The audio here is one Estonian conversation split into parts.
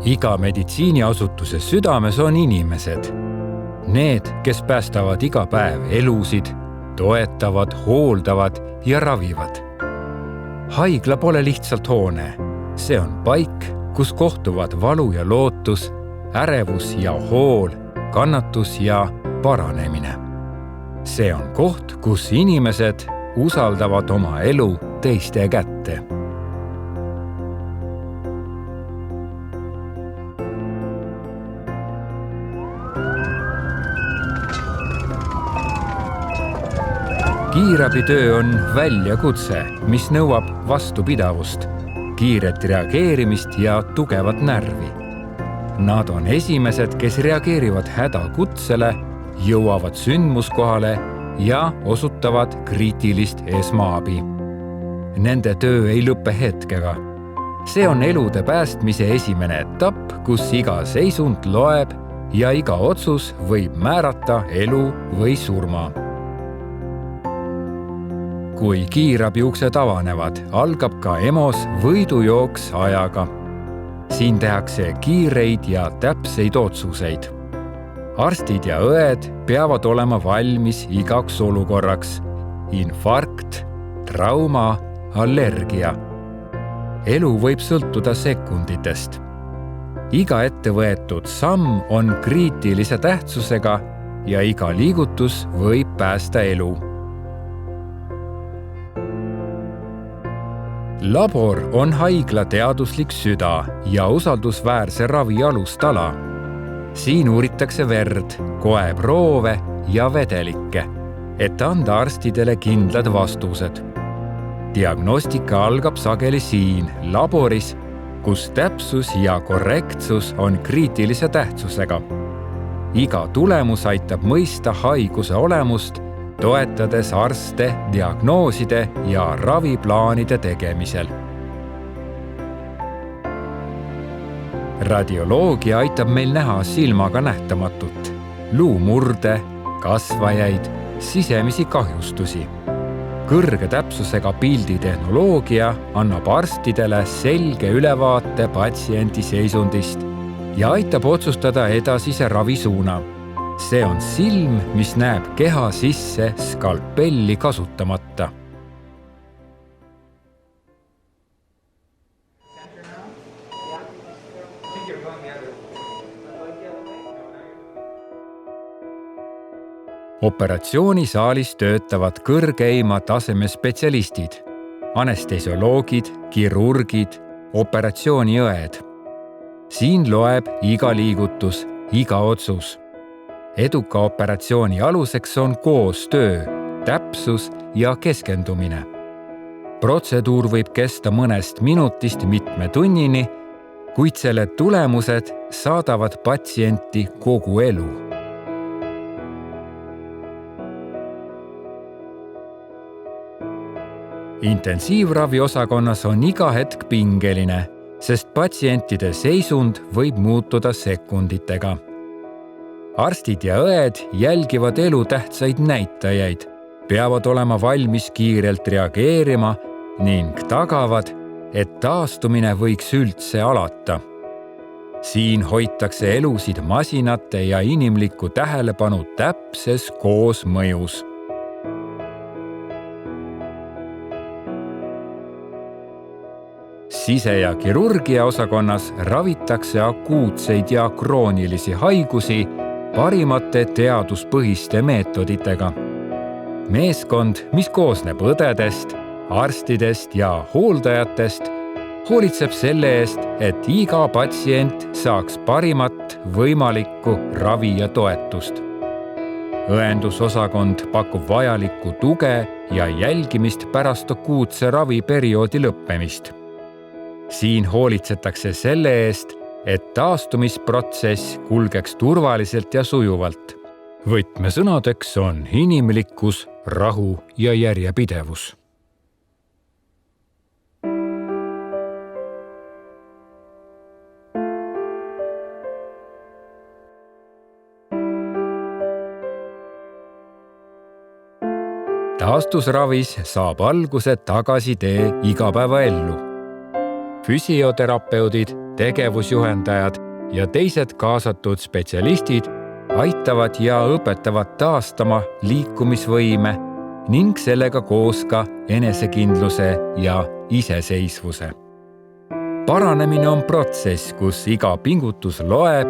Iga meditsiiniasutuse südames on inimesed. Need, kes päästavad iga päev elusid, toetavad, hooldavad ja ravivad. Haigla pole lihtsalt hoone. See on paik, kus kohtuvad valu ja lootus, ärevus ja hool, kannatus ja paranemine. See on koht, kus inimesed usaldavad oma elu teiste kätte. Kiirabitöö on väljakutse, mis nõuab vastupidavust, kiiret reageerimist ja tugevat närvi. Nad on esimesed, kes reageerivad hädakutsele, jõuavad sündmuskohale ja osutavad kriitilist esmaabi. Nende töö ei lõppe hetkega. See on elude päästmise esimene etapp, kus iga seisund loeb ja iga otsus võib määrata elu või surma. Kui kiirabi uksed avanevad, algab ka EMO-s võidujooks ajaga. Siin tehakse kiireid ja täpseid otsuseid. Arstid ja õed peavad olema valmis igaks olukorraks. Infarkt, trauma, allergia. Elu võib sõltuda sekunditest. Iga ettevõetud samm on kriitilise tähtsusega ja iga liigutus võib päästa elu. Labor on haigla teaduslik süda ja usaldusväärse ravi alustala. Siin uuritakse verd, koeproove ja vedelikke, et anda arstidele kindlad vastused. Diagnostika algab sageli siin, laboris, kus täpsus ja korrektsus on kriitilise tähtsusega. Iga tulemus aitab mõista haiguse olemust, toetades arste diagnooside ja raviplaanide tegemisel. Radioloogia aitab meil näha silmaga nähtamatut, luumurde, kasvajaid, sisemisi kahjustusi. Kõrge täpsusega pilditehnoloogia annab arstidele selge ülevaate patsiendi seisundist ja aitab otsustada edasise ravisuuna. See on silm, mis näeb keha sisse skalpelli kasutamata. Operatsioonisaalis töötavad kõrgeima taseme spetsialistid, anestesioloogid, kirurgid, operatsiooniõed. Siin loeb iga liigutus, iga otsus. Eduka operatsiooni aluseks on koostöö, täpsus ja keskendumine. Protseduur võib kesta mõnest minutist mitme tunnini, kuid selle tulemused saadavad patsienti kogu elu. Intensiivraviosakonnas on iga hetk pingeline, sest patsientide seisund võib muutuda sekunditega. Arstid ja õed jälgivad elutähtsaid näitajaid, peavad olema valmis kiirelt reageerima ning tagavad, et taastumine võiks üldse alata. Siin hoitakse elusid masinate ja inimlikku tähelepanu täpses koosmõjus. Sise- ja kirurgia osakonnas ravitakse akuutseid ja kroonilisi haigusi parimate teaduspõhiste meetoditega. Meeskond, mis koosneb õdedest, arstidest ja hooldajatest, hoolitseb selle eest, et iga patsient saaks parimat võimalikku ravi ja toetust. Õendusosakond pakub vajalikku tuge ja jälgimist pärast akuutse raviperioodi lõppemist. Siin hoolitsetakse selle eest, et taastumisprotsess kulgeks turvaliselt ja sujuvalt. Võtmesõnadeks on inimlikkus, rahu ja järjepidevus. Taastusravis saab alguse tagasitee igapäevaellu. Füsioterapeudid tegevusjuhendajad ja teised kaasatud spetsialistid aitavad ja õpetavad taastama liikumisvõime ning sellega koos ka enesekindluse ja iseseisvuse. Paranemine on protsess, kus iga pingutus loeb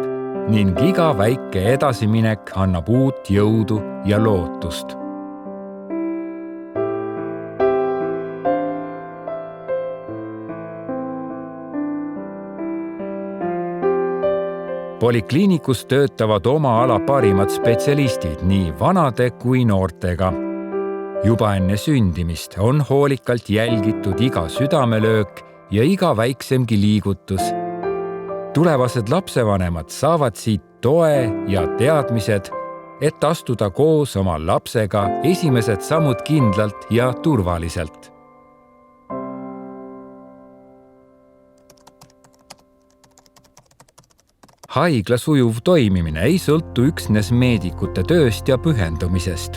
ning iga väike edasiminek annab uut jõudu ja lootust. Polikliinikus töötavad oma ala parimad spetsialistid nii vanade kui noortega. Juba enne sündimist on hoolikalt jälgitud iga südamelöök ja iga väiksemgi liigutus. Tulevased lapsevanemad saavad siit toe ja teadmised, et astuda koos oma lapsega esimesed sammud kindlalt ja turvaliselt. Haigla sujuv toimimine ei sõltu üksnes meedikute tööst ja pühendumisest.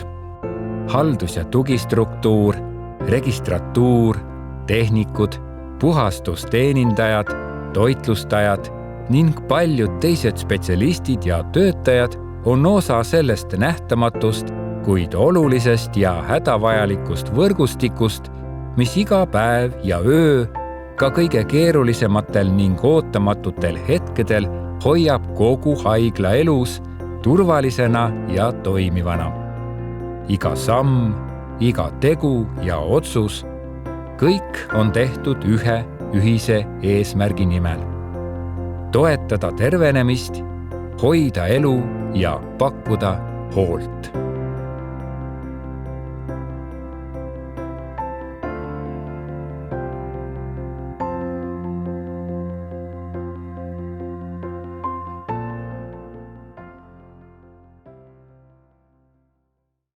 Haldus- ja tugistruktuur, registratuur, tehnikud, puhastusteenindajad, toitlustajad ning paljud teised spetsialistid ja töötajad on osa sellest nähtamatust, kuid olulisest ja hädavajalikust võrgustikust, mis iga päev ja öö, ka kõige keerulisematel ning ootamatutel hetkedel hoiab kogu haigla elus turvalisena ja toimivana. Iga samm, iga tegu ja otsus, kõik on tehtud ühe ühise eesmärgi nimel. Toetada tervenemist, hoida elu ja pakkuda hoolt.